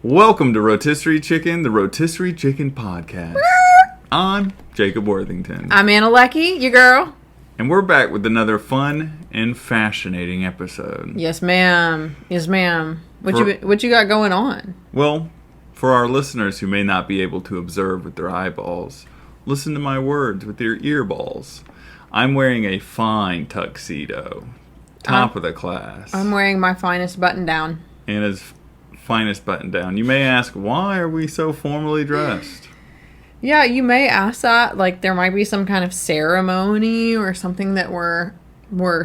Welcome to Rotisserie Chicken, the Rotisserie Chicken podcast. I'm Jacob Worthington. I'm Anna Leckie, your girl. And we're back with another fun and fascinating episode. Yes, ma'am. Yes, ma'am. What you got going on? Well, for our listeners who may not be able to observe with their eyeballs, listen to my words with your earballs. I'm wearing a fine tuxedo, top of the class. I'm wearing my finest button down. Anna's finest button down. You may ask, why are we so formally dressed? Yeah, you may ask that. Like, there might be some kind of ceremony or something that we're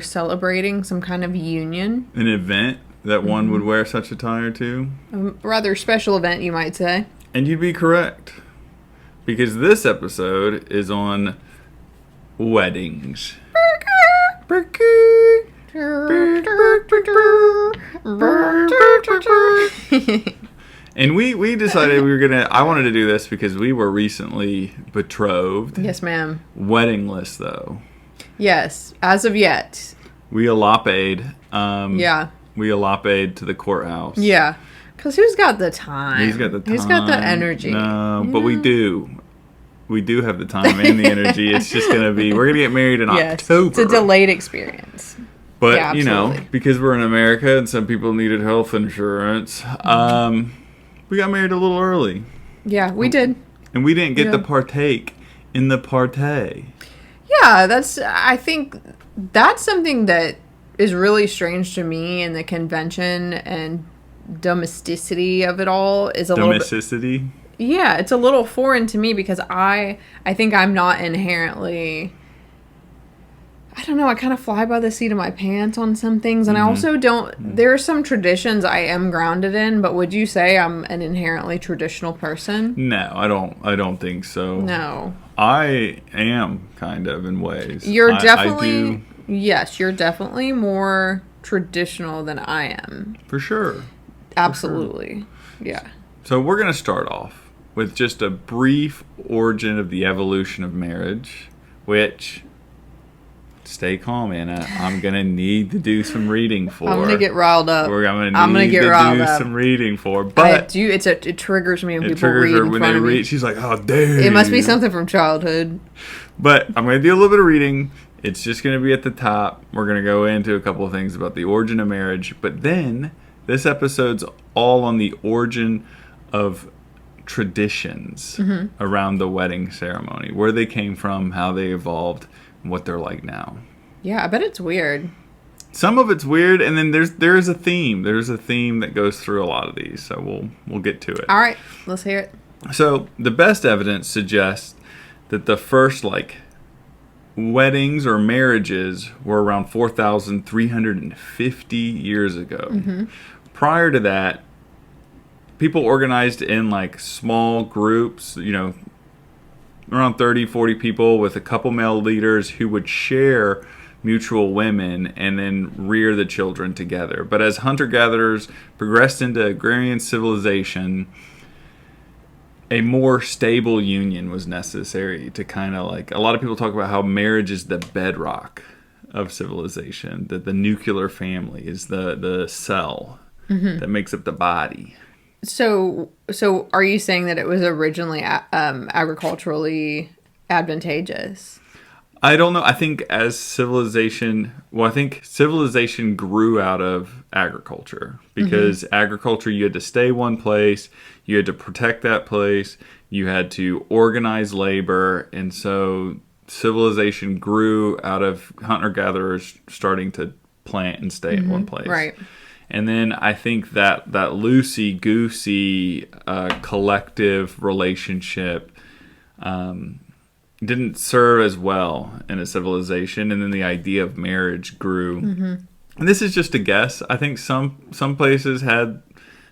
celebrating, some kind of union. An event that one would wear such attire to? A rather special event, you might say. And you'd be correct. Because this episode is on weddings. And we decided I wanted to do this because we were recently betrothed. Yes, ma'am. Weddingless, though. Yes, as of yet. We eloped. Yeah. We eloped to the courthouse. Yeah. Because who's got the time? He's got the time. Who's got the energy? No, but we do. We do have the time and the energy. It's just going to be, we're going to get married in October. It's a delayed experience. But, yeah, because we're in America and some people needed health insurance, we got married a little early. Yeah, we did. And we didn't get to partake in the partay. Yeah, I think that's something that is really strange to me, and the convention and domesticity of it all is a Domesticity? little bit... Yeah, it's a little foreign to me because I think I'm not inherently... I don't know, I kind of fly by the seat of my pants on some things, and I also don't... There are some traditions I am grounded in, but would you say I'm an inherently traditional person? No, I don't think so. No. I am, kind of, in ways. You're definitely... I do. Yes, you're definitely more traditional than I am. For sure. Absolutely. For sure. Yeah. So we're going to start off with just a brief origin of the evolution of marriage, which... Stay calm, Anna. I'm going to need to do some reading for. I'm going to get riled up. I'm going to need to do some reading for. But it triggers me when people read her when they read. She's like, oh, dare It must be something from childhood. But I'm going to do a little bit of reading. It's just going to be at the top. We're going to go into a couple of things about the origin of marriage. But then this episode's all on the origin of traditions around the wedding ceremony. Where they came from, how they evolved, what they're like now. Yeah, I bet it's weird. Some of it's weird, and then there's a theme. There's a theme that goes through a lot of these, so we'll get to it. All right, let's hear it. So the best evidence suggests that the first weddings or marriages were around 4,350 years ago. Prior to that, people organized in small groups, around 30, 40 people with a couple male leaders who would share mutual women and then rear the children together. But as hunter-gatherers progressed into agrarian civilization, a more stable union was necessary to kind of a lot of people talk about how marriage is the bedrock of civilization, that the nuclear family is the cell that makes up the body. So are you saying that it was originally agriculturally advantageous? I don't know. I think civilization grew out of agriculture because agriculture, you had to stay one place, you had to protect that place, you had to organize labor, and so civilization grew out of hunter-gatherers starting to plant and stay in one place. Right. And then I think that loosey-goosey collective relationship didn't serve as well in a civilization. And then the idea of marriage grew. And this is just a guess. I think some places had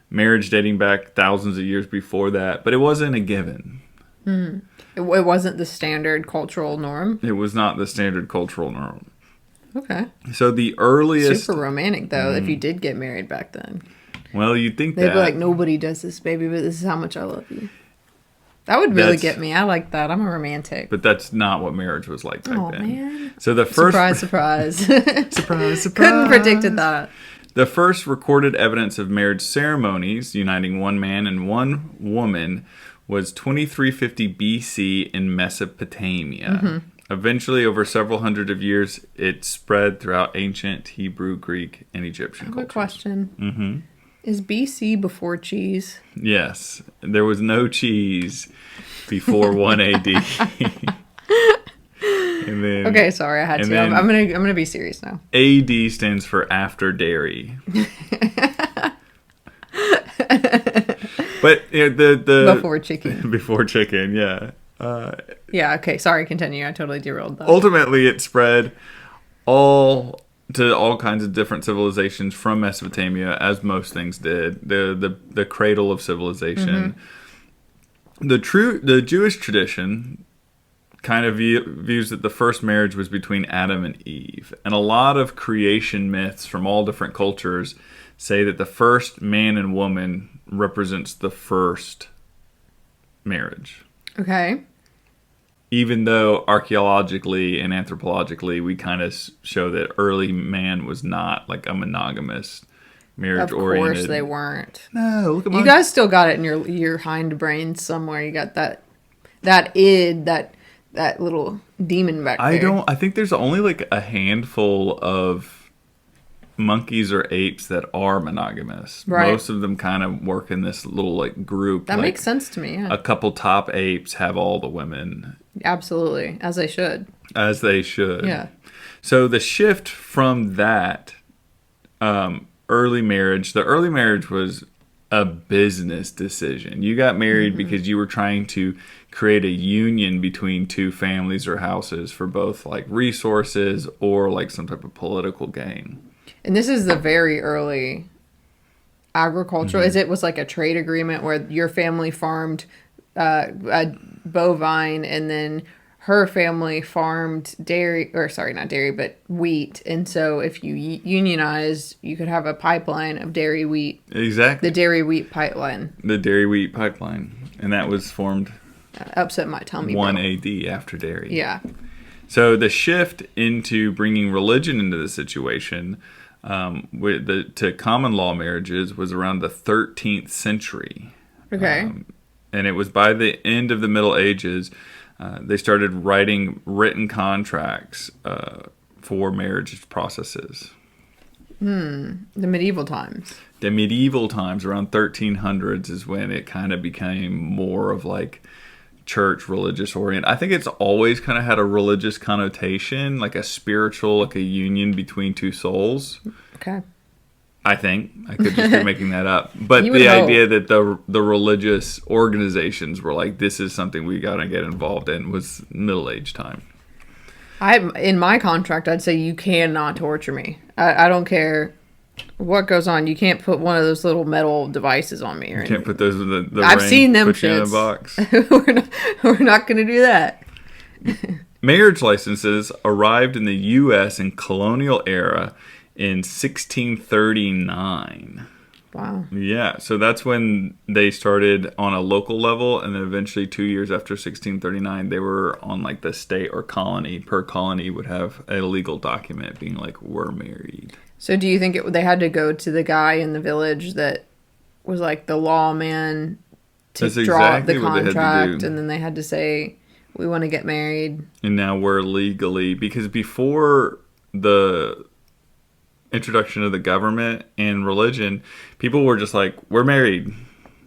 marriage dating back thousands of years before that. But it wasn't a given. It wasn't the standard cultural norm? It was not the standard cultural norm. Okay. So the earliest... Super romantic, though, if you did get married back then. Well, you'd think They'd be like, nobody does this, baby, but this is how much I love you. That would really get me. I like that. I'm a romantic. But that's not what marriage was like back then. Man. So the first... Surprise. Surprise. Couldn't predicted that. The first recorded evidence of marriage ceremonies uniting one man and one woman was 2350 BC in Mesopotamia. Eventually, over several hundred of years, it spread throughout ancient Hebrew, Greek, and Egyptian cultures. A question. Is BC before cheese? Yes. There was no cheese before 1 AD. And then, okay, sorry, I had to. I'm gonna be serious now. AD stands for after dairy. But the before chicken. Before chicken, yeah. Yeah. Okay. Sorry. Continue. I totally derailed that. Ultimately, it spread to all kinds of different civilizations from Mesopotamia, as most things did. The cradle of civilization. The Jewish tradition kind of views that the first marriage was between Adam and Eve, and a lot of creation myths from all different cultures say that the first man and woman represents the first marriage. Okay. Even though archaeologically and anthropologically we kind of show that early man was not like a monogamous, marriage-oriented. Of course they weren't. No, look at you guys still got it in your hindbrain somewhere. You got that little demon back there. I think there's only like a handful of monkeys or apes that are monogamous. Right. Most of them kind of work in this little like group. That makes sense to me, yeah. A couple top apes have all the women. Absolutely. As they should. As they should. Yeah. So the shift from that early marriage, the early marriage was a business decision. You got married because you were trying to create a union between two families or houses for both like resources or like some type of political gain. And this is the very early agricultural. It was like a trade agreement where your family farmed a bovine and then her family farmed not dairy, but wheat. And so if you unionized, you could have a pipeline of dairy wheat. Exactly. The dairy wheat pipeline. The dairy wheat pipeline. And that was formed upset my tummy. 1 AD after dairy. Yeah. So the shift into bringing religion into the situation to common law marriages was around the 13th century. Okay. And it was by the end of the Middle Ages, they started writing written contracts for marriage processes. The medieval times. The medieval times, around 1300s, is when it kind of became more of like church religious orient. I think it's always kind of had a religious connotation, like a spiritual, like a union between two souls. Okay. I think I could just be making that up, but the idea that the religious organizations were like, this is something we got to get involved in was Middle Age time. In my contract, I'd say you cannot torture me. I don't care what goes on. You can't put one of those little metal devices on me. You can't put those in the I've seen them shits. In a box. we're not going to do that. Marriage licenses arrived in the U.S. in colonial era in 1639. Wow. Yeah, so that's when they started on a local level, and then eventually 2 years after 1639, they were on like the state or colony. Per colony would have a legal document being like, we're married. So do you think they had to go to the guy in the village that was like the lawman to draw up the contract, and then they had to say, we want to get married? And now we're legally, because before the introduction of the government and religion, people were just like, we're married.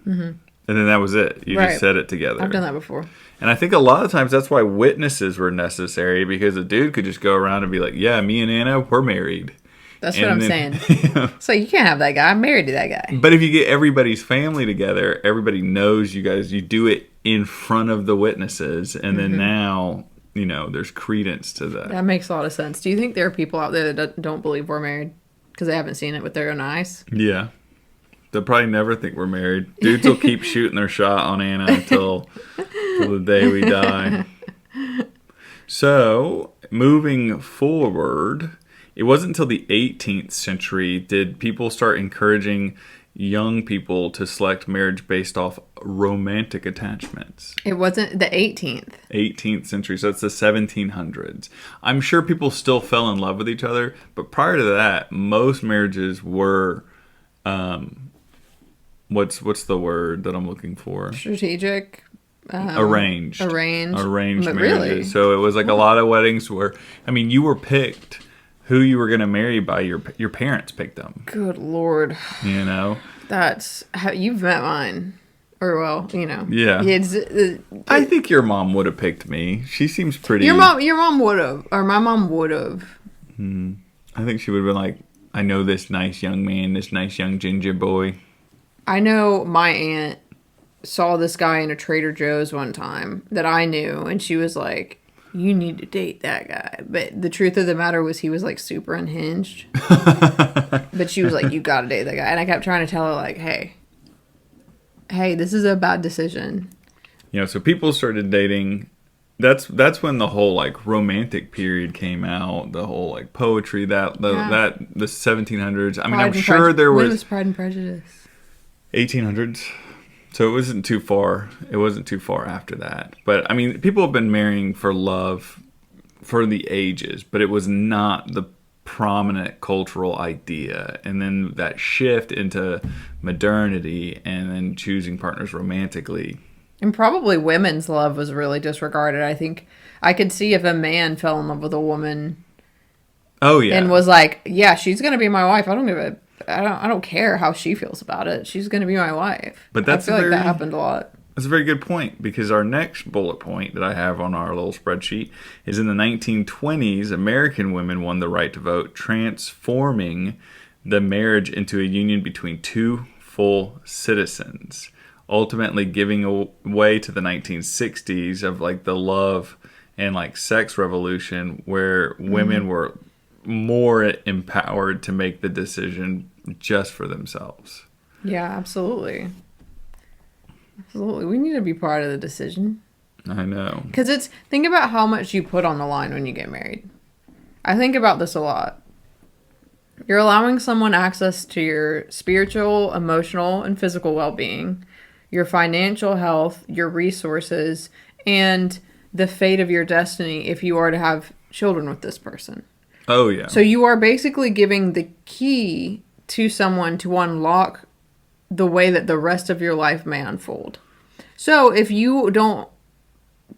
And then that was it. You just said it together. I've done that before. And I think a lot of times that's why witnesses were necessary, because a dude could just go around and be like, yeah, me and Anna, we're married. That's what I'm saying. So you can't have that guy. I'm married to that guy. But if you get everybody's family together, everybody knows you guys, you do it in front of the witnesses. And then now, there's credence to that. That makes a lot of sense. Do you think there are people out there that don't believe we're married because they haven't seen it with their own eyes? Yeah. They'll probably never think we're married. Dudes will keep shooting their shot on Anna until the day we die. So, moving forward, it wasn't until the 18th century did people start encouraging young people to select marriage based off romantic attachments. It wasn't the 18th. 18th century, so it's the 1700s. I'm sure people still fell in love with each other, but prior to that, most marriages were, what's the word that I'm looking for? Strategic. Arranged marriages. Really? So it was like a lot of weddings where, I mean, you were picked who you were going to marry by your parents picked them. Good Lord. You know? That's how you've met mine. Or, well, you know. Yeah. I think your mom would have picked me. She seems pretty... Your mom would have. Or my mom would have. I think she would have been like, I know this nice young man, this nice young ginger boy. I know my aunt saw this guy in a Trader Joe's one time that I knew. And she was like, you need to date that guy. But the truth of the matter was he was like super unhinged. But she was like, you gotta date that guy. And I kept trying to tell her like, hey, this is a bad decision. You know, so people started dating. That's when the whole like romantic period came out. The whole like poetry the 1700s. I mean, I'm sure there was... When was Pride and Prejudice? 1800s. So it wasn't too far. It wasn't too far after that. But I mean, people have been marrying for love for the ages, but it was not the prominent cultural idea. And then that shift into modernity and then choosing partners romantically. And probably women's love was really disregarded. I think I could see if a man fell in love with a woman. Oh yeah. And was like, yeah, she's going to be my wife. I don't care how she feels about it. She's going to be my wife. But I feel like that happened a lot. That's a very good point, because our next bullet point that I have on our little spreadsheet is in the 1920s, American women won the right to vote, transforming the marriage into a union between two full citizens, ultimately giving way to the 1960s of like the love and like sex revolution, where women were more empowered to make the decision just for themselves. Yeah, absolutely. Absolutely. We need to be part of the decision. I know. Because think about how much you put on the line when you get married. I think about this a lot. You're allowing someone access to your spiritual, emotional, and physical well-being, your financial health, your resources, and the fate of your destiny if you are to have children with this person. Oh, yeah. So you are basically giving the key to someone to unlock the way that the rest of your life may unfold. So if you don't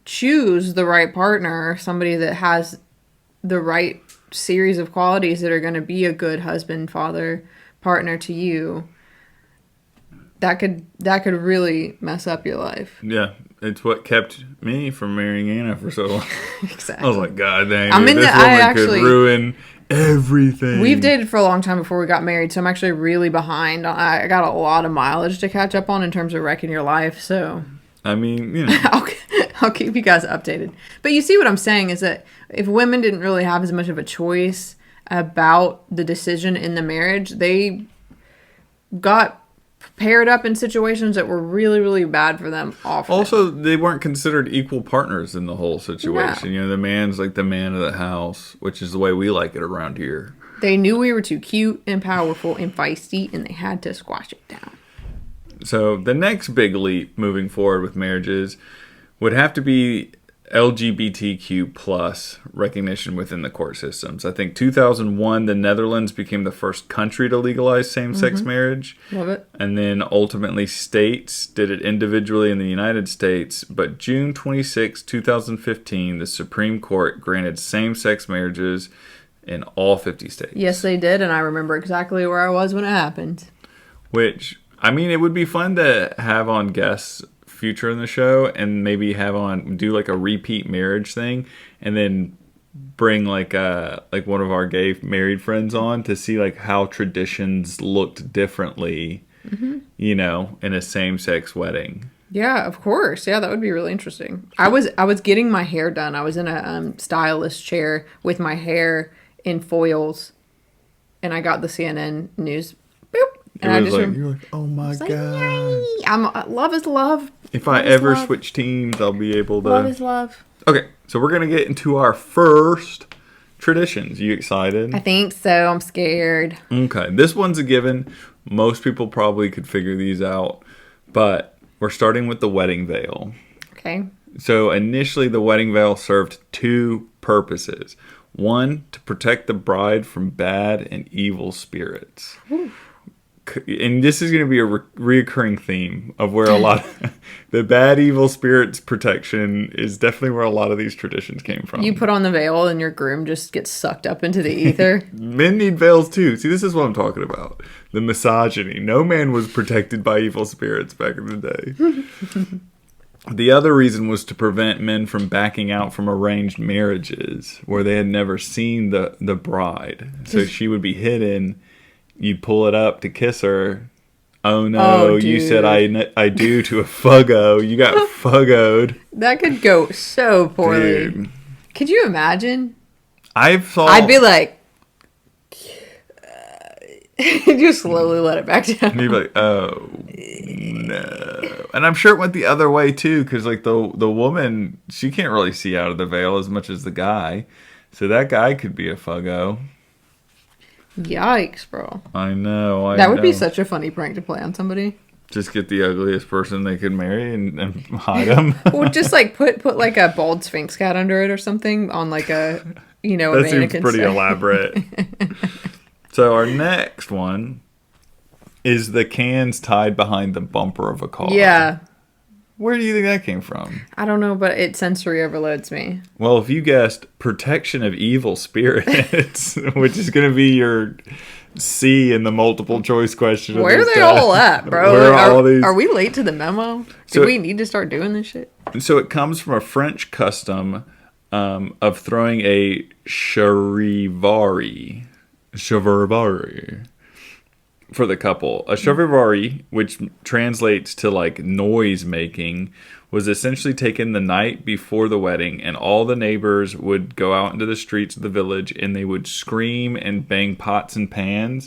choose the right partner, somebody that has the right series of qualities that are going to be a good husband, father, partner to you, that could really mess up your life. Yeah, it's what kept me from marrying Anna for so long. Exactly. I was like, God dang, this woman could ruin everything. We've dated for a long time before we got married, so I'm actually really behind. I got a lot of mileage to catch up on in terms of wrecking your life, so... I mean, you know. I'll keep you guys updated. But you see what I'm saying is that if women didn't really have as much of a choice about the decision in the marriage, they got paired up in situations that were really, really bad for them often. Also, they weren't considered equal partners in the whole situation. No. You know, the man's like the man of the house, which is the way we like it around here. They knew we were too cute and powerful and feisty, and they had to squash it down. So the next big leap moving forward with marriages would have to be LGBTQ plus recognition within the court systems. I think 2001, the Netherlands became the first country to legalize same-sex marriage. Love it. And then ultimately states did it individually in the United States. But June 26, 2015, the Supreme Court granted same-sex marriages in all 50 states. Yes, they did, and I remember exactly where I was when it happened. Which, I mean, it would be fun to have on guests future in the show and maybe do like a repeat marriage thing, and then bring like one of our gay married friends on to see like how traditions looked differently, you know, in a same-sex wedding. Yeah, of course. Yeah, that would be really interesting. I was getting my hair done. I was in a stylist chair with my hair in foils, and I got the CNN news. Boop. And you're like, oh my God. Love is love. If I ever switch teams, I'll be able to. Love is love. Okay, so we're going to get into our first traditions. You excited? I think so. I'm scared. Okay, this one's a given. Most people probably could figure these out. But we're starting with the wedding veil. Okay. So initially, the wedding veil served two purposes. One, to protect the bride from bad and evil spirits. Ooh. And this is going to be a reoccurring theme of where a lot of the bad, evil spirits protection is definitely where a lot of these traditions came from. You put on the veil and your groom just gets sucked up into the ether. Men need veils too. See, this is what I'm talking about. The misogyny. No man was protected by evil spirits back in the day. The other reason was to prevent men from backing out from arranged marriages where they had never seen the bride. So she would be hidden. You'd pull it up to kiss her. Oh no, you said I do to a fuggo. You got fuggoed. That could go so poorly. Dude. Could you imagine? I'd be like, just slowly let it back down. And you'd be like, oh no. And I'm sure it went the other way too, because like the woman, she can't really see out of the veil as much as the guy. So that guy could be a fuggo. Yikes, bro. I know. That would be such a funny prank to play on somebody. Just get the ugliest person they could marry and hide them. Or just like put like a bald Sphinx cat under it or something on like a, a that seems pretty elaborate. So our next one is the cans tied behind the bumper of a car. Yeah. Where do you think that came from? I don't know, but it sensory overloads me. Well, if you guessed protection of evil spirits, which is going to be your C in the multiple choice question. Where are they all at, bro? Where are all these? Are we late to the memo? Do we need to start doing this shit? So it comes from a French custom of throwing a charivari for the couple. A charivari, which translates to like noise making, was essentially taken the night before the wedding, and all the neighbors would go out into the streets of the village and they would scream and bang pots and pans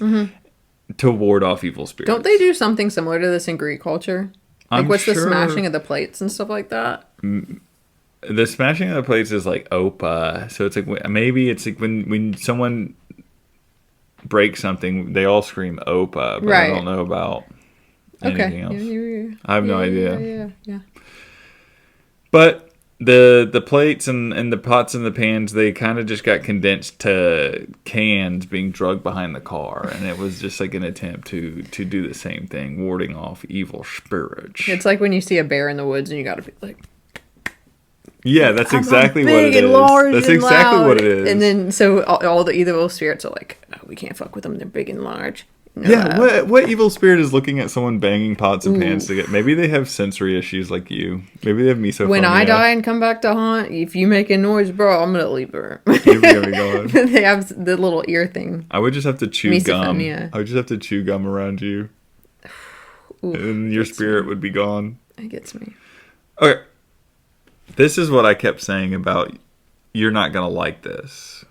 to ward off evil spirits. Don't they do something similar to this in Greek culture? Like what's the smashing of the plates and stuff like that? The smashing of the plates is like opa. So it's like maybe it's like when someone break something, they all scream opa, but right. I don't know about anything else. Yeah. I have no idea. Yeah. But the plates and the pots and the pans, they kind of just got condensed to cans being drugged behind the car, and it was just like an attempt to do the same thing, warding off evil spirits. It's like when you see a bear in the woods and you gotta be like, yeah, that's exactly what it is. That's exactly what it is. And then so all the evil spirits are like, oh, we can't fuck with them. They're big and large. No. Yeah, what evil spirit is looking at someone banging pots and pans to get? Maybe they have sensory issues like you. Maybe they have misophonia. When I die and come back to haunt, if you make a noise, bro, I'm gonna leave her. You're gonna be gone. They have the little ear thing. I would just have to chew gum. I would just have to chew gum around you, and your spirit would be gone. It gets me. Okay. This is what I kept saying about you're not going to like this.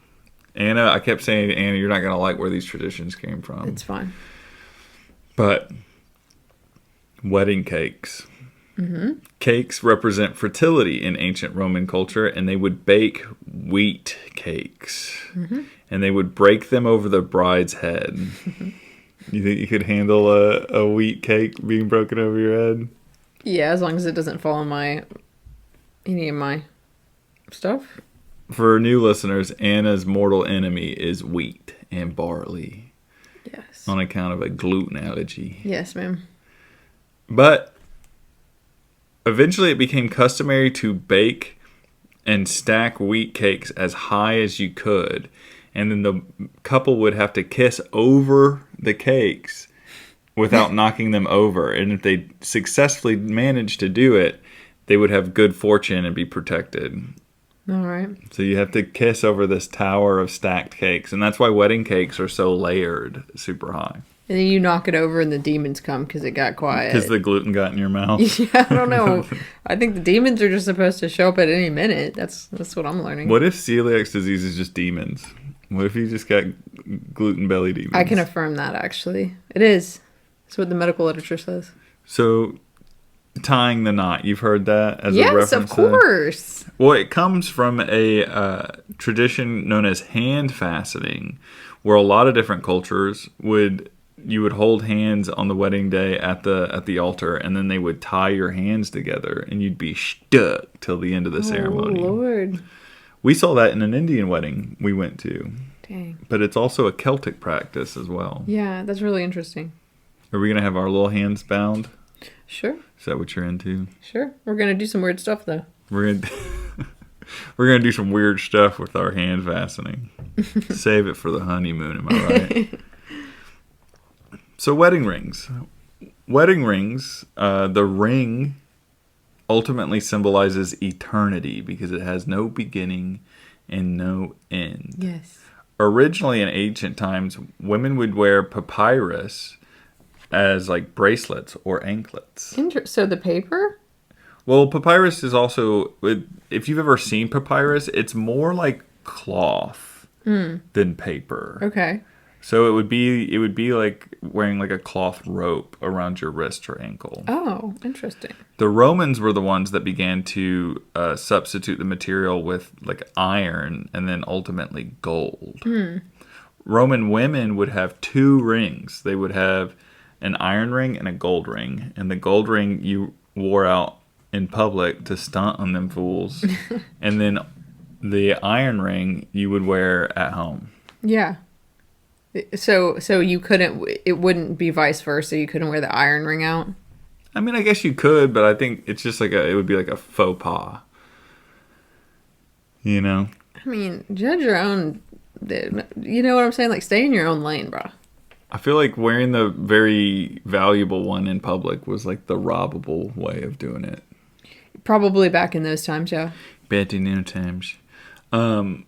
Anna, I kept saying, Anna, you're not going to like where these traditions came from. It's fine. But wedding cakes. Mm-hmm. Cakes represent fertility in ancient Roman culture, and they would bake wheat cakes. Mm-hmm. And they would break them over the bride's head. You think you could handle a wheat cake being broken over your head? Yeah, as long as it doesn't fall on any of my stuff. For new listeners, Anna's mortal enemy is wheat and barley. Yes. On account of a gluten allergy. Yes, ma'am. But eventually it became customary to bake and stack wheat cakes as high as you could. And then the couple would have to kiss over the cakes without knocking them over. And if they successfully managed to do it, they would have good fortune and be protected. All right. So you have to kiss over this tower of stacked cakes. And that's why wedding cakes are so layered, super high. And then you knock it over and the demons come because it got quiet. Because the gluten got in your mouth. Yeah, I don't know. I think the demons are just supposed to show up at any minute. That's what I'm learning. What if celiac disease is just demons? What if you just got gluten belly demons? I can affirm that, actually. It is. That's what the medical literature says. So tying the knot, you've heard that as a reference? Yes, of course. Well, it comes from a tradition known as hand fastening, where a lot of different cultures would you would hold hands on the wedding day at the altar, and then they would tie your hands together, and you'd be stuck till the end of the ceremony. Oh, Lord. We saw that in an Indian wedding we went to. Dang. But it's also a Celtic practice as well. Yeah, that's really interesting. Are we going to have our little hands bound? Sure. Is that what you're into? Sure. We're going to do some weird stuff, though. We're gonna do some weird stuff with our hand fastening. Save it for the honeymoon, am I right? So wedding rings. Wedding rings, the ring ultimately symbolizes eternity because it has no beginning and no end. Yes. Originally in ancient times, women would wear papyrus as like bracelets or anklets. So the paper? Well, papyrus is also, if you've ever seen papyrus, it's more like cloth than paper. Okay. So it would be like wearing like a cloth rope around your wrist or ankle. Oh, interesting. The Romans were the ones that began to substitute the material with like iron and then ultimately gold. Roman women would have 2 rings. They would have an iron ring and a gold ring. And the gold ring you wore out in public to stunt on them fools. And then the iron ring you would wear at home. Yeah. So you couldn't, it wouldn't be vice versa. You couldn't wear the iron ring out? I mean, I guess you could, but I think it's just like it would be like a faux pas. You know? I mean, judge your own, you know what I'm saying? Like, stay in your own lane, bro. I feel like wearing the very valuable one in public was like the robbable way of doing it. Probably back in those times, yeah. Back in those times.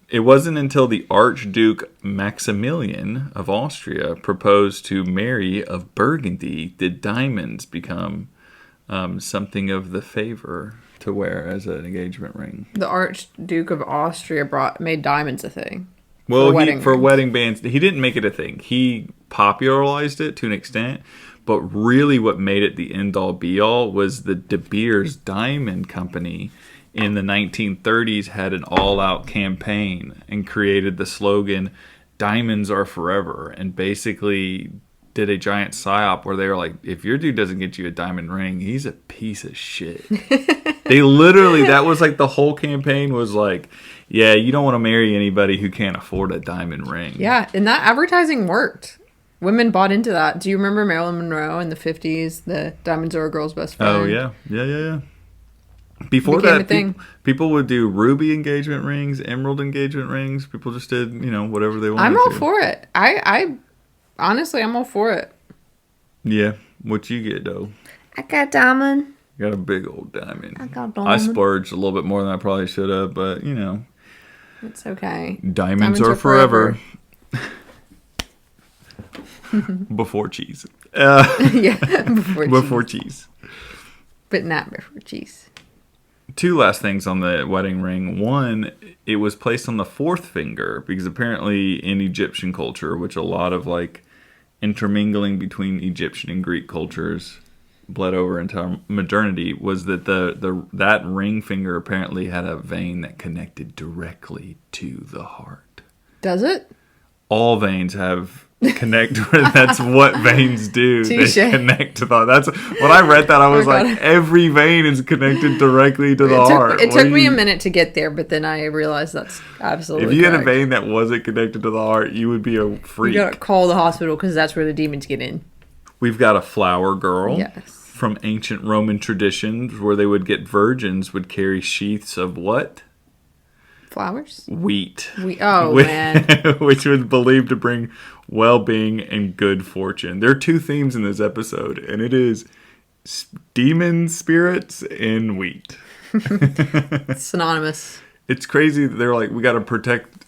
It wasn't until the Archduke Maximilian of Austria proposed to Mary of Burgundy did diamonds become something of the favor to wear as an engagement ring. The Archduke of Austria made diamonds a thing. Well, for wedding bands, he didn't make it a thing. He popularized it to an extent, but really what made it the end-all be-all was the De Beers Diamond Company in the 1930s had an all-out campaign and created the slogan, "Diamonds are forever," and basically did a giant psyop where they were like, if your dude doesn't get you a diamond ring, he's a piece of shit. They literally, that was like the whole campaign was like, yeah, you don't want to marry anybody who can't afford a diamond ring. Yeah, and that advertising worked. Women bought into that. Do you remember Marilyn Monroe in the 50s? The diamonds are a girl's best friend. Oh, yeah. Yeah. Before that, people would do ruby engagement rings, emerald engagement rings. People just did, whatever they wanted. I'm all for it. I honestly, I'm all for it. Yeah. What you get, though? I got diamond. You got a big old diamond. I got diamond. I splurged a little bit more than I probably should have, but, It's okay. Diamonds are forever. Before cheese. Yeah, before cheese. But not before cheese. 2 last things on the wedding ring. One, it was placed on the 4th finger because apparently in Egyptian culture, which a lot of like intermingling between Egyptian and Greek cultures bled over into modernity, was that that ring finger apparently had a vein that connected directly to the heart. Does it? All veins have connect. That's what veins do. Touché. They connect to the. That's when I read that I was like, every vein is connected directly to the heart. It took me a minute to get there, but then I realized that's absolutely. If you correct. had a vein that wasn't connected to the heart, you would be a freak. You gotta call the hospital because that's where the demons get in. We've got a flower girl. Yes. From ancient Roman traditions, where they would get virgins would carry sheaths of what? Flowers? Wheat. Man. Which was believed to bring well-being and good fortune. There are 2 themes in this episode, and it is demon spirits and wheat. It's synonymous. It's crazy that they're like, we got to protect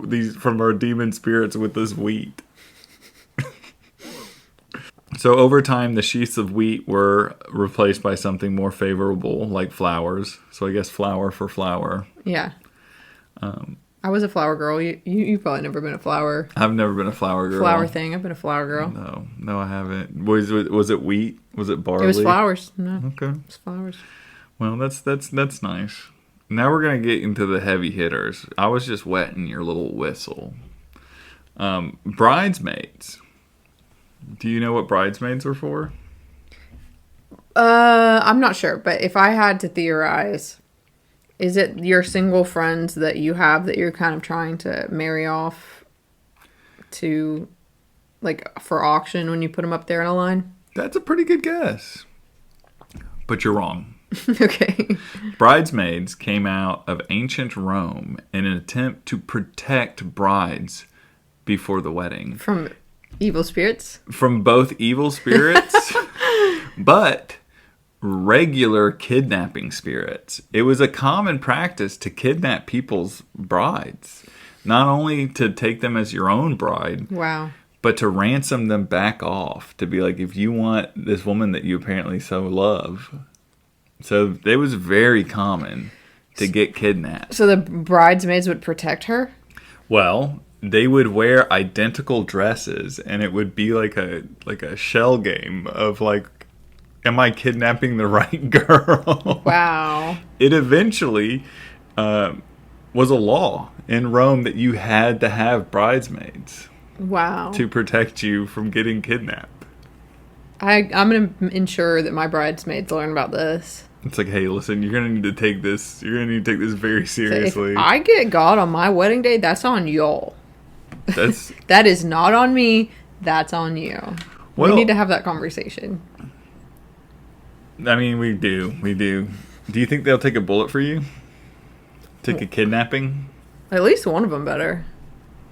these from our demon spirits with this wheat. So over time, the sheaths of wheat were replaced by something more favorable, like flowers. So I guess flower for flower. Yeah. I was a flower girl. You've probably never been a flower. I've never been a flower girl. Flower thing. I've been a flower girl. No, I haven't. Was it wheat? Was it barley? It was flowers. No. Okay. It was flowers. Well, that's nice. Now we're gonna get into the heavy hitters. I was just wetting your little whistle. Bridesmaids. Do you know what bridesmaids are for? I'm not sure, but if I had to theorize, is it your single friends that you have that you're kind of trying to marry off to, like, for auction when you put them up there in a line? That's a pretty good guess. But you're wrong. Okay. Bridesmaids came out of ancient Rome in an attempt to protect brides before the wedding. From evil spirits? From both evil spirits, but regular kidnapping spirits. It was a common practice to kidnap people's brides, not only to take them as your own bride, Wow. but to ransom them back off, to be like, if you want this woman that you apparently so love. So it was very common to get kidnapped. So the bridesmaids would protect her? Well, they would wear identical dresses, and it would be like a shell game of like, am I kidnapping the right girl? Wow. It eventually was a law in Rome that you had to have bridesmaids Wow. to protect you from getting kidnapped. I'm going to ensure that my bridesmaids learn about this. It's like, hey, listen, you're gonna need to take this. You're gonna need to take this very seriously. If I get God on my wedding day, that's on y'all. That is not on me. That's on you. Well, we need to have that conversation. I mean, we do. Do you think they'll take a bullet for you? Take a kidnapping? At least one of them better.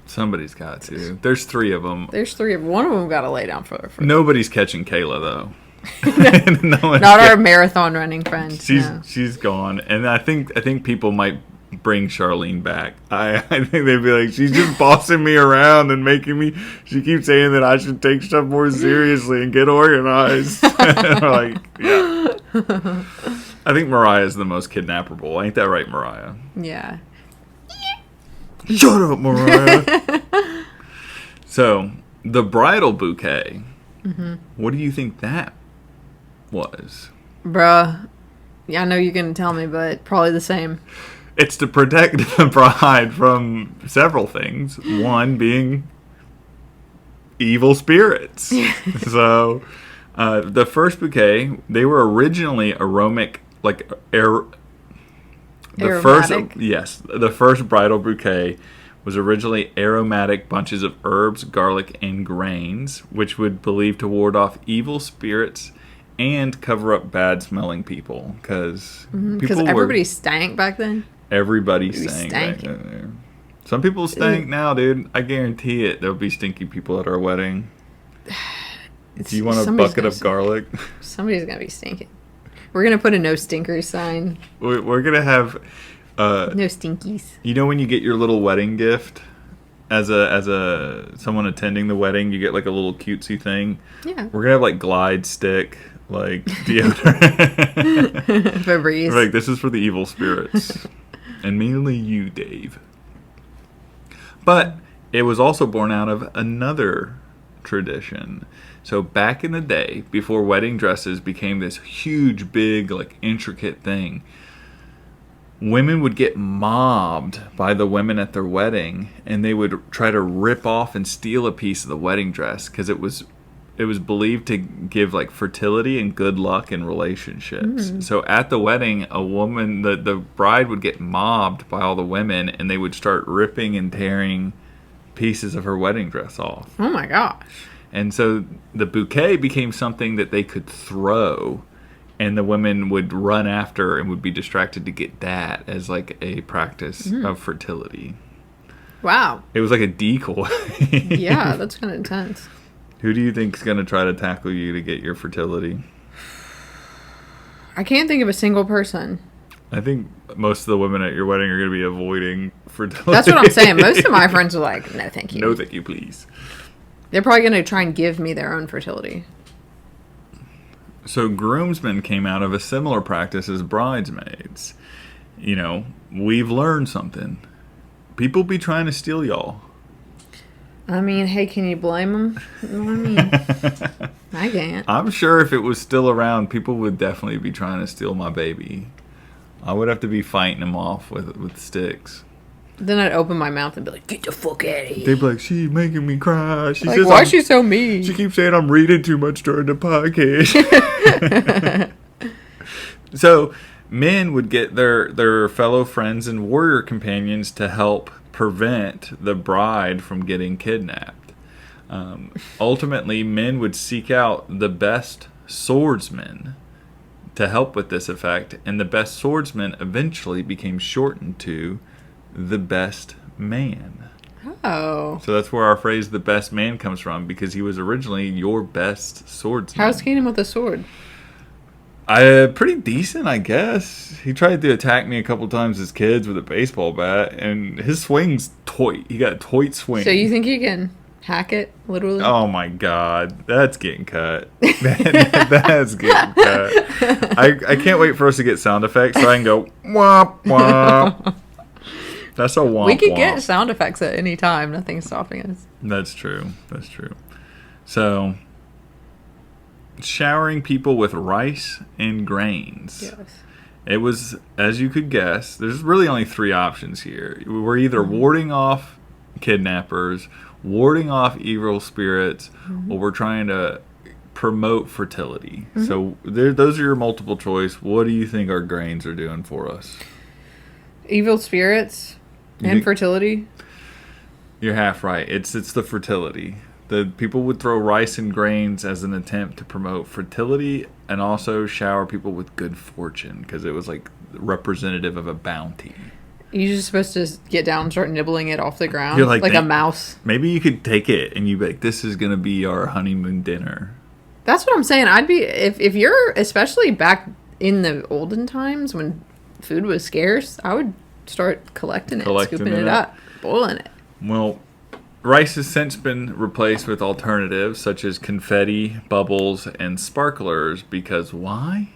Somebody's got to. There's 3 of them. There's 3 of them. One of them got to lay down for Nobody's catching Kayla though. Not our marathon running friend. She's gone, and I think people might bring Charlene back. I think they'd be like, she's just bossing me around and making me. She keeps saying that I should take stuff more seriously and get organized. We're like, yeah. I think Mariah's the most kidnappable. Ain't that right, Mariah? Yeah. Shut up, Mariah. So, the bridal bouquet. Mm-hmm. What do you think that was? Bruh. Yeah, I know you're going to tell me, but probably the same. It's to protect the bride from several things. One being evil spirits. So, the first bouquet, they were originally aromatic, like the first bridal bouquet was originally aromatic bunches of herbs, garlic, and grains, which would believe to ward off evil spirits and cover up bad-smelling people. Because everybody stank back then? Everybody stank back then. Some people stank now, dude. I guarantee it. There'll be stinky people at our wedding. Do you want a bucket of garlic? Somebody's going to be stinking. We're going to put a no stinkers sign. We're going to have... no stinkies. You know when you get your little wedding gift as a someone attending the wedding, you get like a little cutesy thing? Yeah. We're going to have like Glide stick, like deodorant. Febreze. Like, this is for the evil spirits. And mainly you, Dave. But it was also born out of another tradition. So back in the day, before wedding dresses became this huge, big, like intricate thing, women would get mobbed by the women at their wedding, and they would try to rip off and steal a piece of the wedding dress because it was believed to give like fertility and good luck in relationships. So at the wedding, a woman, the bride would get mobbed by all the women, and they would start ripping and tearing pieces of her wedding dress off. Oh my gosh. And so the bouquet became something that they could throw, and the women would run after and would be distracted to get that as like a practice of fertility. Wow. It was like a decoy. Yeah, that's kind of intense. Who do you think is going to try to tackle you to get your fertility? I can't think of a single person. I think most of the women at your wedding are going to be avoiding fertility. That's what I'm saying. Most of my friends are like, no, thank you. No, thank you, please. They're probably going to try and give me their own fertility. So groomsmen came out of a similar practice as bridesmaids. You know, we've learned something. People be trying to steal y'all. I mean, hey, can you blame them? You know what I mean? I can't. I'm sure if it was still around, people would definitely be trying to steal my baby. I would have to be fighting them off with sticks. Then I'd open my mouth and be like, "Get the fuck out of here." They'd be like, "She's making me cry. She says why is she so mean? She keeps saying I'm reading too much during the podcast." So men would get their fellow friends and warrior companions to help prevent the bride from getting kidnapped. Ultimately, men would seek out the best swordsmen to help with this effect, and the best swordsman eventually became shortened to the best man. Oh. So that's where our phrase "the best man" comes from, because he was originally your best swordsman. How's Keenan with a sword? Pretty decent, I guess. He tried to attack me a couple times as kids with a baseball bat, and his swing's toit. He got a toit swing. So you think you can hack it, literally? Oh my god, that's getting cut. That's getting cut. I can't wait for us to get sound effects so I can go womp womp. That's a womp. We could womp. get sound effects at any time. Nothing's stopping us. That's true. That's true. So, showering people with rice and grains. Yes. It was, as you could guess, there's really only three options here. We're either warding off kidnappers, warding off evil spirits, or we're trying to promote fertility. So those are your multiple choice. What do you think our grains are doing for us? Evil spirits and fertility. You're half right. It's the fertility. The people would throw rice and grains as an attempt to promote fertility and also shower people with good fortune, because it was like representative of a bounty. You're just supposed to get down and start nibbling it off the ground. You're like a mouse. Maybe you could take it and you'd be like, "This is going to be our honeymoon dinner." That's what I'm saying. I'd be, if you're, especially back in the olden times when food was scarce, I would start collecting it, scooping it up, boiling it. Well, rice has since been replaced with alternatives such as confetti, bubbles, and sparklers, because why?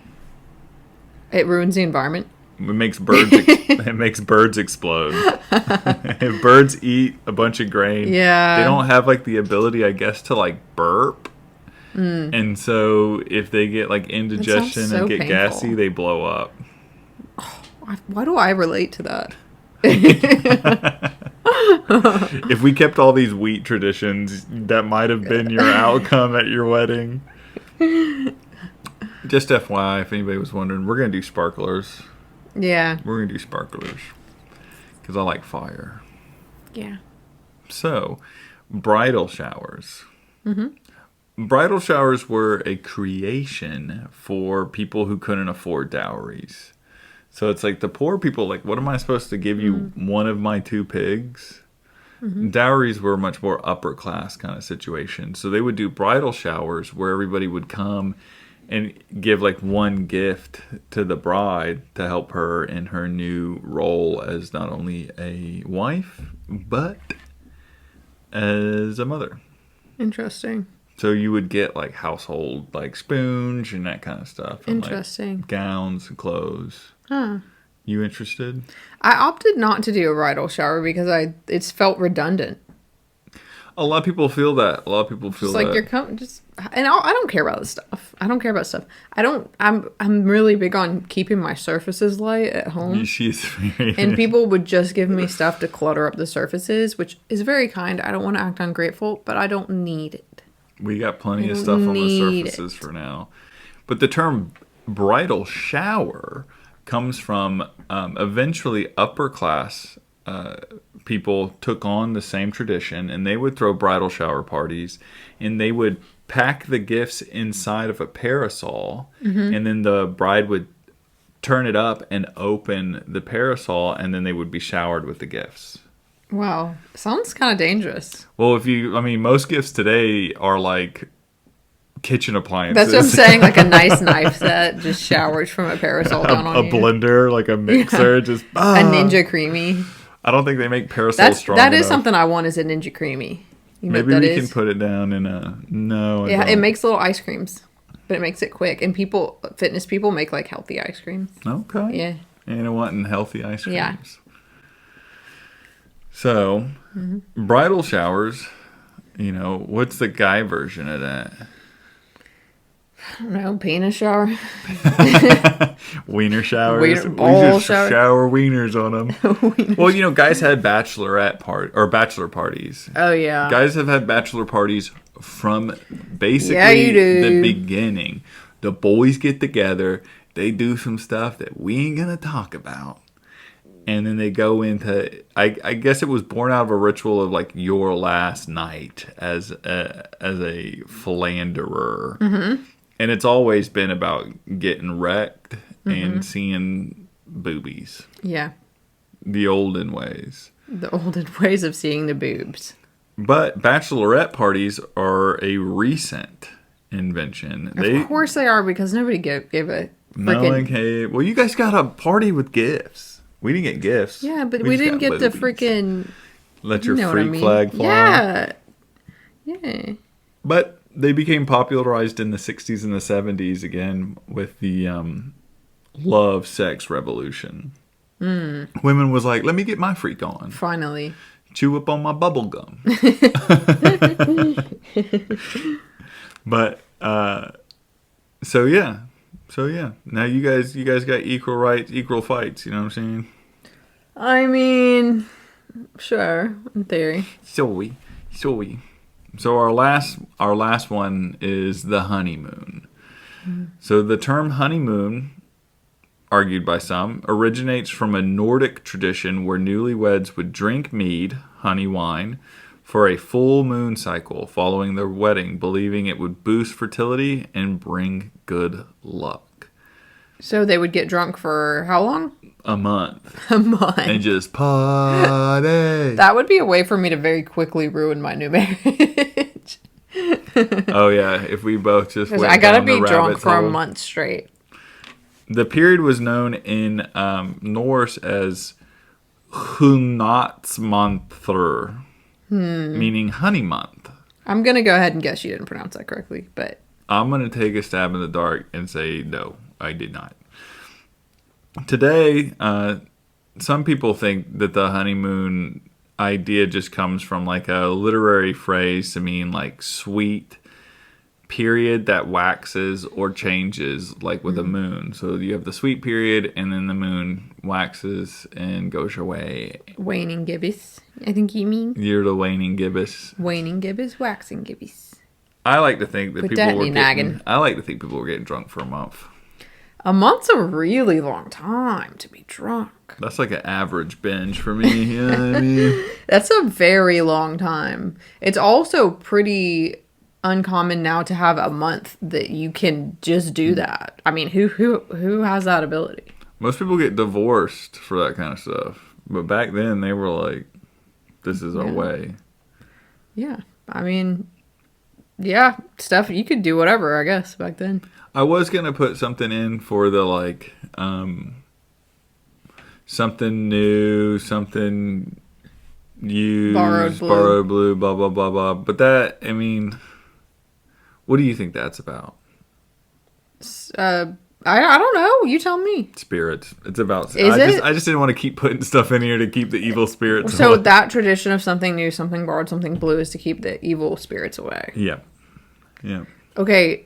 It ruins the environment. It makes birds. It makes birds explode. If birds eat a bunch of grain, they don't have like the ability, I guess, to like burp. And so if they get like indigestion and get gassy, they blow up. Why do I relate to that? If we kept all these wheat traditions, that might have been your outcome at your wedding. Just FYI, if anybody was wondering, we're going to do sparklers. Yeah. We're going to do sparklers. Because I like fire. Yeah. So, bridal showers. Bridal showers were a creation for people who couldn't afford dowries. So it's like the poor people, like, what am I supposed to give you? One of my two pigs? Dowries were a much more upper class kind of situation. So they would do bridal showers where everybody would come and give like one gift to the bride to help her in her new role as not only a wife, but as a mother. Interesting. So you would get like household, like spoons and that kind of stuff. And, interesting. Like, gowns and clothes. Huh. You interested? I opted not to do a bridal shower because it's felt redundant. A lot of people feel that. A lot of people feel just like that. And I don't care about this stuff. I don't care about stuff. I'm really big on keeping my surfaces light at home. She's very and people would just give me stuff to clutter up the surfaces, which is very kind. I don't want to act ungrateful, but I don't need it. We got plenty of stuff on the surfaces for now. But the term bridal shower comes from eventually upper class people took on the same tradition, and they would throw bridal shower parties, and they would pack the gifts inside of a parasol, and then the bride would turn it up and open the parasol, and then they would be showered with the gifts. Wow. Sounds kind of dangerous. Well, most gifts today are like kitchen appliances. That's what I'm saying, like a nice knife set just showers from a parasol down on you. A blender, like a mixer, just a Ninja Creamy. I don't think they make parasols strong That is enough. something I want, is a Ninja Creamy. You know Maybe we can put it down in a... No, yeah, it makes little ice creams, but it makes it quick. And fitness people make like healthy ice creams. Okay. Yeah. And wanting healthy ice creams. Yeah. So, bridal showers, what's the guy version of that? I don't know, penis shower. Wiener showers. Wiener- We ball just shower. shower wieners on them. Well, guys had bachelor parties. Oh yeah. Guys have had bachelor parties from basically Yeah, you do. the beginning. The boys get together, they do some stuff that we ain't gonna talk about, and then they go into. I guess it was born out of a ritual of like your last night as a philanderer, and it's always been about getting wrecked and seeing boobies. Yeah. The olden ways. The olden ways of seeing the boobs. But bachelorette parties are a recent invention. Of course they are, because nobody gave a No freaking... one came. Well, you guys got a party with gifts. We didn't get gifts. Yeah, but we just didn't got get the boobies. freaking... Let your You know what I freak mean. flag fly. Yeah. Yeah. But they became popularized in the 60s and the 70s again with the love sex revolution. Women was like, let me get my freak on. Finally. Chew up on my bubble gum. But so yeah. Now you guys got equal rights, equal fights, you know what I'm saying? I mean, sure, in theory. So our last one is the honeymoon. So the term honeymoon, argued by some, originates from a Nordic tradition where newlyweds would drink mead, honey wine, for a full moon cycle following their wedding, believing it would boost fertility and bring good luck. So they would get drunk for how long? A month. A month. And just party. That would be a way for me to very quickly ruin my new marriage. Oh yeah, if we both just went I gotta down be the drunk rabbit for a hole. month straight. The period was known in Norse as Hunatsmanthr, meaning honey month. I'm gonna go ahead and guess you didn't pronounce that correctly, but I'm going to take a stab in the dark and say no, I did not. Today, some people think that the honeymoon idea just comes from like a literary phrase to mean like sweet period that waxes or changes, like with a moon. So you have the sweet period and then the moon waxes and goes away. waning gibbous, I think you mean. You're the waning gibbous. Waning gibbous, waxing gibbous. I like to think that Put people that in were your getting, noggin. I like to think people were getting drunk for a month. A month's a really long time to be drunk. That's like an average binge for me. You know what I mean? That's a very long time. It's also pretty uncommon now to have a month that you can just do that. I mean, who has that ability? Most people get divorced for that kind of stuff. But back then, they were like, this is our way. Yeah. I mean, yeah, stuff, you could do whatever, I guess, back then. I was going to put something in for the, like, something new, something used, borrowed blue, blah, blah, blah, blah. But that, I mean, what do you think that's about? I don't know. You tell me. Spirits. It's about... Is it? I just didn't want to keep putting stuff in here to keep the evil spirits So away. that tradition of something new, something borrowed, something blue is to keep the evil spirits away. Yeah. Yeah. Okay.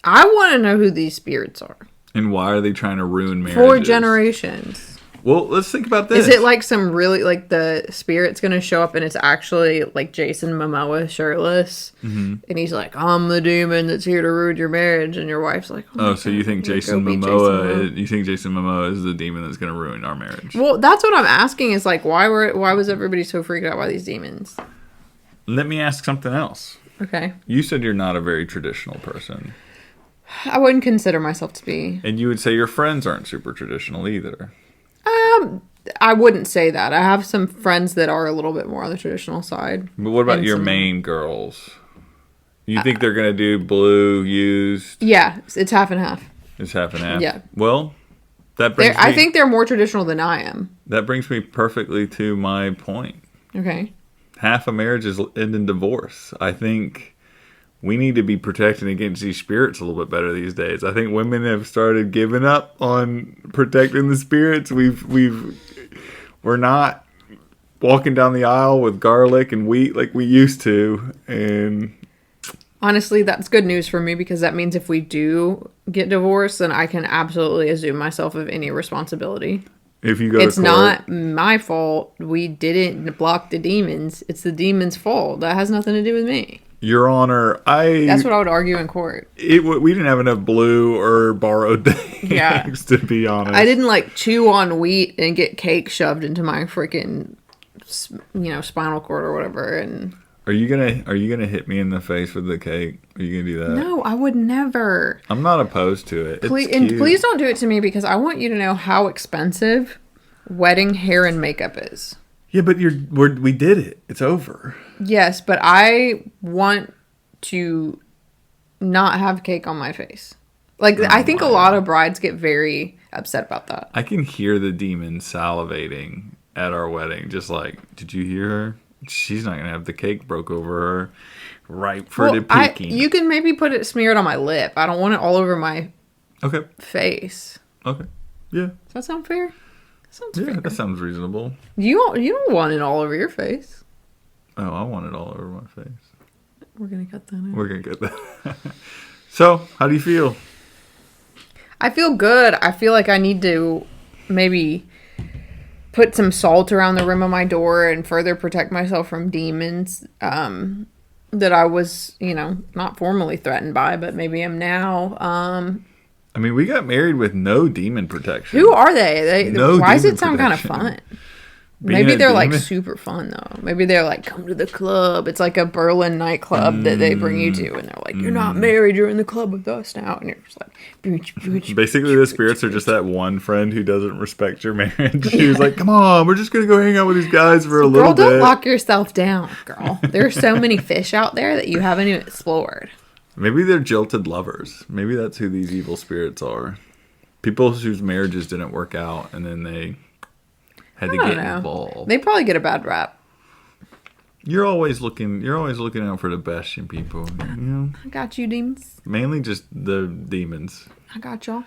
I want to know who these spirits are. And why are they trying to ruin marriages? For generations. Well, let's think about this. Is it like some really, like the spirit's going to show up and it's actually like Jason Momoa shirtless? Mm-hmm. And he's like, I'm the demon that's here to ruin your marriage. And your wife's like, oh so you think Jason Momoa is the demon that's going to ruin our marriage? Well, that's what I'm asking is like, why was everybody so freaked out by these demons? Let me ask something else. Okay. You said you're not a very traditional person. I wouldn't consider myself to be. And you would say your friends aren't super traditional either. I wouldn't say that. I have some friends that are a little bit more on the traditional side. But what about your main girls? You think they're going to do blue, used? Yeah, it's half and half. It's half and half? Yeah. Well, that brings I think they're more traditional than I am. That brings me perfectly to my point. Okay. Half a marriage is ending divorce. I think we need to be protecting against these spirits a little bit better these days. I think women have started giving up on protecting the spirits. We're not walking down the aisle with garlic and wheat like we used to, and Honestly, that's good news for me because that means if we do get divorced, then I can absolutely assume myself of any responsibility. If you go It's to court, not my fault. We didn't block the demons. It's the demons' fault. That has nothing to do with me. Your Honor, That's what I would argue in court. we didn't have enough blue or borrowed things, Yeah. to be honest. I didn't like chew on wheat and get cake shoved into my freaking, spinal cord or whatever. And Are you gonna hit me in the face with the cake? Are you gonna do that? no, I would never. I'm not opposed to it. Please, It's and cute. please don't do it to me because I want you to know how expensive wedding hair and makeup is. Yeah, but we did it. It's over. Yes, but I want to not have cake on my face. Like, I think a lot of brides get very upset about that. I can hear the demon salivating at our wedding. Just like, did you hear her? She's not gonna have the cake broke over her, ripe for the picking. You can maybe put it smeared on my lip. I don't want it all over my face. Okay. Yeah. Does that sound fair? Sounds fair. That sounds reasonable. You don't want it all over your face. Oh, I want it all over my face. We're gonna cut that out. We're gonna get that. So, how do you feel? I feel good. I feel like I need to maybe put some salt around the rim of my door and further protect myself from demons that I was, not formally threatened by, but maybe am now. I mean, we got married with no demon protection. Who are they? No why does it demon sound kind of protection. fun? Being Maybe a they're like demon? super fun though. Maybe they're like, come to the club. It's like a Berlin nightclub that they bring you to, and they're like, you're not married, you're in the club with us now, and you're just like, Basically, the spirits are just that one friend who doesn't respect your marriage. She's like, come on, we're just gonna go hang out with these guys for a little girl, bit. don't lock yourself down, girl. There are so many fish out there that you haven't even explored. Maybe they're jilted lovers. Maybe that's who these evil spirits are. People whose marriages didn't work out, and then they had to get involved. They probably get a bad rap. You're always looking out for the best in people. I got you, demons. Mainly just the demons. I got y'all.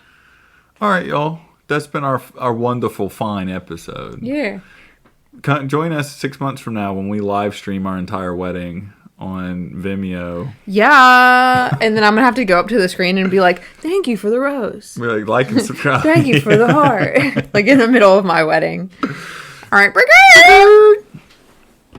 All right, y'all. That's been our wonderful, fine episode. Yeah. Join us 6 months from now when we live stream our entire wedding on Vimeo. Yeah. And then I'm going to have to go up to the screen and be like, thank you for the rose. We're like and subscribe. Thank you for the heart. Like in the middle of my wedding. All right, break it!